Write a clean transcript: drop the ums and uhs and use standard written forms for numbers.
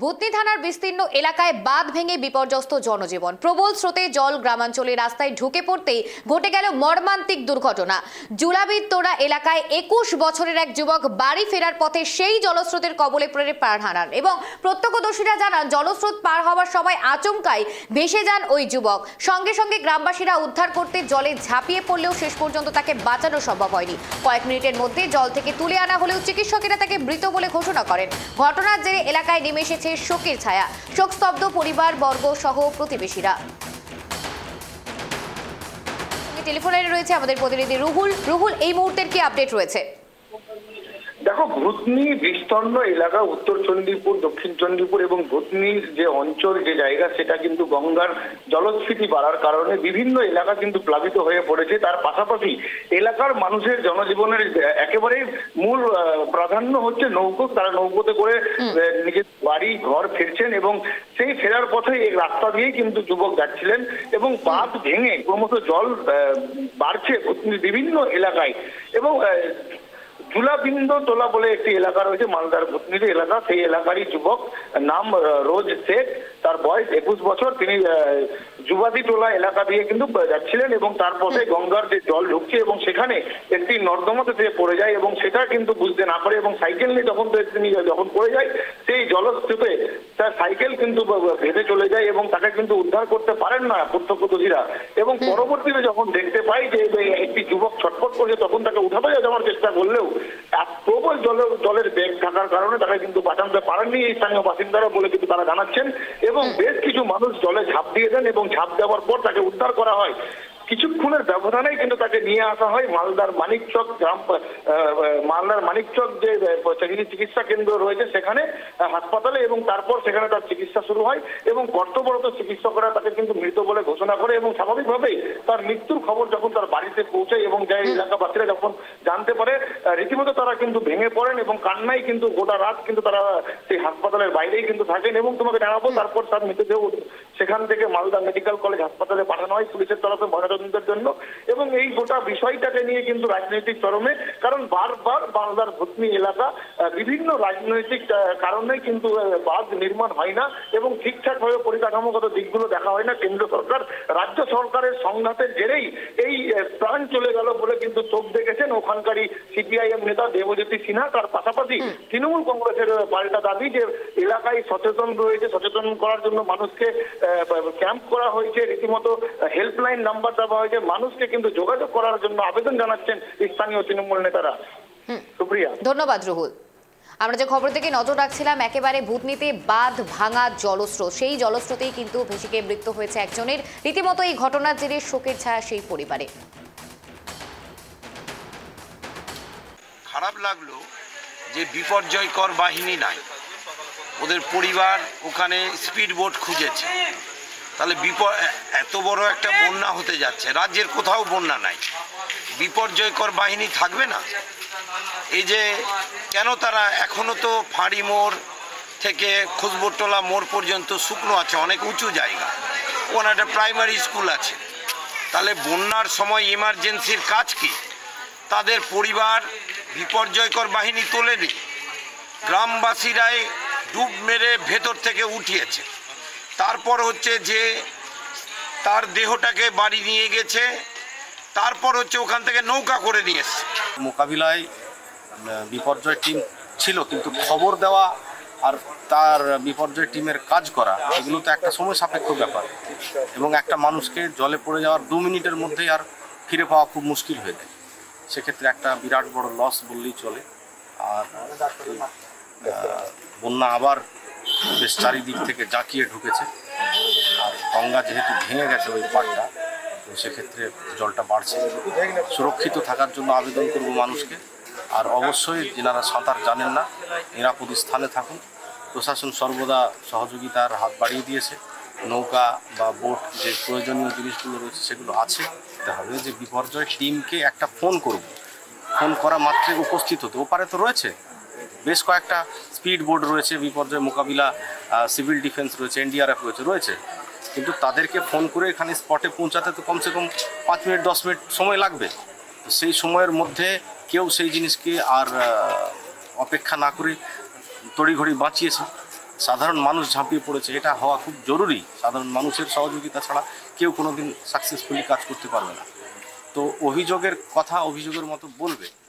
ভূতনি থানার বিস্তীর্ণ এলাকায় বাঁধ ভেঙে বিপর্যস্ত জনজীবন। প্রবল স্রোতে জল গ্রামাঞ্চলে রাস্তায় ঢুকে পড়তেই ঘটে গেল মর্মান্তিক দুর্ঘটনা। জুলাবিরতোড়া এলাকায় 21 বছরের এক যুবক বাড়ি ফেরার পথে সেই জলস্রোতের কবলে পড়ে প্রাণ হারান এবং প্রত্যক্ষদর্শীরা জানান জলস্রোত পার হওয়ার সময় আচমকাই ভেসে যান ওই যুবক। সঙ্গে সঙ্গে গ্রামবাসীরা উদ্ধার করতে জলে ঝাঁপিয়ে পড়লেও শেষ পর্যন্ত তাকে বাঁচানো সম্ভব হয়নি। কয়েক মিনিটের মধ্যে জল থেকে তুলে আনা হলেও চিকিৎসকেরা তাকে মৃত বলে ঘোষণা করেন। ঘটনার জেরে এলাকায় নেমে এসেছে শোকের ছায়া। শোকস্তব্ধ পরিবার বর্গ সহ প্রতিবেশীরা। টেলিফোনে রয়েছে আমাদের প্রতিনিধি রুহুল, এই মুহূর্তের কি আপডেট রয়েছে? দেখো, ভূতনি বিস্তীর্ণ এলাকা, উত্তর চণ্ডীপুর, দক্ষিণ চণ্ডীপুর এবং ভূতনির যে অঞ্চল, যে জায়গা, সেটা কিন্তু গঙ্গার জলস্ফীতি বাড়ার কারণে বিভিন্ন এলাকা কিন্তু প্লাবিত হয়ে পড়েছে। তার পাশাপাশি এলাকার মানুষের জনজীবনের একেবারে মূল প্রাধান্য হচ্ছে নৌকো। তারা নৌকোতে করে নিজের বাড়ি ঘর ফিরছেন এবং সেই ফেরার পথে এই রাস্তা দিয়েই কিন্তু যুবক যাচ্ছিলেন এবং বাঁধ ভেঙে ক্রমশ জল বাড়ছে ভূতনির বিভিন্ন এলাকায়। এবং জুলাবিরতোড়া বলে একটি এলাকা রয়েছে, মালদার ভূতনির এলাকা, সেই এলাকারই যুবক, নাম রোজ শেখ, তার বয়স 21 বছর। তিনি জুলাবিরতোড়া এলাকা দিয়ে কিন্তু যাচ্ছিলেন এবং তার পথে গঙ্গার যে জল ঢুকছে এবং সেখানে একটি নর্দমাতে সে পড়ে যায় এবং সেটা কিন্তু বুঝতে না পারে এবং সাইকেল নিয়ে তিনি যখন পড়ে যায় সেই জলস্রোতে তার সাইকেল কিন্তু ভেসে চলে যায় এবং তাকে কিন্তু উদ্ধার করতে পারেন না প্রত্যক্ষদর্শীরা। এবং পরবর্তীতে যখন দেখতে পাই যে একটি যুবক ছটফট করছে, তখন তাকে উঠাতে যাওয়ার চেষ্টা করলেও প্রবল জলের বেগ থাকার কারণে তাকে কিন্তু বাঁচাতে পারেননি এই স্থানীয় বাসিন্দারা বলে কিন্তু তারা জানাচ্ছেন। এবং বেশ কিছু মানুষ জলে ঝাঁপ দিয়ে দেন এবং ঝাঁপ দেওয়ার পর তাকে উদ্ধার করা হয়। কিছুক্ষণের ব্যবধানেই কিন্তু তাকে নিয়ে আসা হয় মালদার মানিকচক যে চিকিৎসা কেন্দ্র রয়েছে সেখানে, হাসপাতালে, এবং তারপর সেখানে তার চিকিৎসা শুরু হয় এবং কর্তব্যরত চিকিৎসকরা তাকে কিন্তু মৃত বলে ঘোষণা করে। এবং স্বাভাবিকভাবেই তার মৃত্যুর খবর যখন তার বাড়িতে পৌঁছায় এবং এলাকাবাসীরা যখন জানতে পারে, রীতিমতো তারা কিন্তু ভেঙে পড়েন এবং কান্নায় কিন্তু গোটা রাত কিন্তু তারা সেই হাসপাতালের বাইরেই কিন্তু থাকেন। এবং তোমাকে জানাবো, তারপর তার মৃতদেহ সেখান থেকে মালদা মেডিকেল কলেজ হাসপাতালে পাঠানো হয় পুলিশের তরফে ময়নাতদন্তের জন্য। এবং এই গোটা বিষয়টাকে নিয়ে কিন্তু রাজনৈতিক চরমে, কারণ বারবার মালদার ভূতনি এলাকা বিভিন্ন রাজনৈতিক কারণে কিন্তু বাঁধ নির্মাণ হয় না এবং ঠিকঠাক ভাবে পরিকাঠামোগত দিকগুলো দেখা হয় না। কেন্দ্র সরকার রাজ্য সরকারের সংঘাতের জেরেই এই প্রাণ চলে গেল বলে কিন্তু চোখ দেখেছেন ওখানকারই সিপিআইএম নেতা দেবজ্যোতি সিনহা। তার পাশাপাশি তৃণমূল কংগ্রেসের পাল্টা দাবি যে এলাকায় সচেতন রয়েছে, সচেতন করার জন্য মানুষকে ক্যাম্প করা হয়েছে, রীতিমতো হেল্পলাইন নাম্বার দেওয়া হয়েছে, মানুষকে কিন্তু যোগাযোগ করার জন্য আবেদন জানাচ্ছেন স্থানীয় তৃণমূল নেতারা। সুপ্রিয়া, ধন্যবাদ রুহুল। আমরা যে খবর থেকে নজর রাখছিলাম, একেবারে ভূতনিতে বাঁধ ভাঙা জলস্রোত, সেই জলস্রোতেই কিন্তু ভেসে গিয়ে মৃত্যু হয়েছে একজনের। রীতিমতো এই ঘটনার জেরে শোকের ছায়া সেই পরিবারে। খারাপ লাগলো যে বিপর্যয়কর বাহিনী নাই, ওদের পরিবার ওখানে স্পিড বোট খুঁজেছে। তাহলে এত বড় একটা বন্যা হতে যাচ্ছে, রাজ্যের কোথাও বন্যা নাই, বিপর্যয়কর বাহিনী থাকবে না? এই যে কেন তারা এখনো তো ফাঁড়ি মোড় থেকে খুসবুরটোলা মোড় পর্যন্ত শুকনো আছে, অনেক উঁচু জায়গা, ওখানে একটা প্রাইমারি স্কুল আছে। তাহলে বন্যার সময় ইমার্জেন্সির কাজ কি? তাদের পরিবার বিপর্যয়কর বাহিনী তোলেনি, গ্রামবাসীরাই ডুব মেরে ভেতর থেকে উঠিয়েছে। তারপর হচ্ছে যে তার দেহটাকে বাড়ি নিয়ে গেছে, তারপর হচ্ছে ওখান থেকে নৌকা করে নিয়ে এসছে। মোকাবিলায় বিপর্যয় টিম ছিল, কিন্তু খবর দেওয়া আর তার বিপর্যয় টিমের কাজ করা এগুলো তো একটা সময় সাপেক্ষ ব্যাপার এবং একটা মানুষকে জলে পড়ে যাওয়ার 2 মিনিটের মধ্যেই আর ফিরে পাওয়া খুব মুশকিল হয়ে যায়। সেক্ষেত্রে একটা বিরাট বড় লস বললেই চলে। আর বন্যা আবার বেশ চারিদিক থেকে জাঁকিয়ে ঢুকেছে আর গঙ্গা যেহেতু ভেঙে গেছে ওই পাড়টা, তো সেক্ষেত্রে জলটা বাড়ছে। সুরক্ষিত থাকার জন্য আবেদন করব মানুষকে। আর অবশ্যই যেনারা সাঁতার জানেন না, নিরাপদ স্থানে থাকুন। প্রশাসন সর্বদা সহযোগিতার হাত বাড়িয়ে দিয়েছে, নৌকা বা বোট যে প্রয়োজনীয় জিনিসগুলো রয়েছে সেগুলো আছে। হবে যে বিপর্যয় টিমকে একটা ফোন করব, ফোন করা মাত্রই উপস্থিত হতে। ওপারে তো রয়েছে বেশ কয়েকটা স্পিড বোট রয়েছে, বিপর্যয় মোকাবিলা সিভিল ডিফেন্স রয়েছে, এনডিআরএফ রয়েছে, কিন্তু তাদেরকে ফোন করে এখানে স্পটে পৌঁছাতে তো কমসে কম 5 মিনিট 10 মিনিট সময় লাগবে। সেই সময়ের মধ্যে কেউ সেই জিনিসকে আর অপেক্ষা না করে তড়িঘড়ি বাঁচিয়েছে। সাধারণ মানুষ ঝাঁপিয়ে পড়েছে, এটা হওয়া খুব জরুরি। সাধারণ মানুষের সহযোগিতা ছাড়া কেউ কোনোদিন সাকসেসফুলি কাজ করতে পারবে না। তো অভিযোগের কথা অভিযোগের মতো বলবে,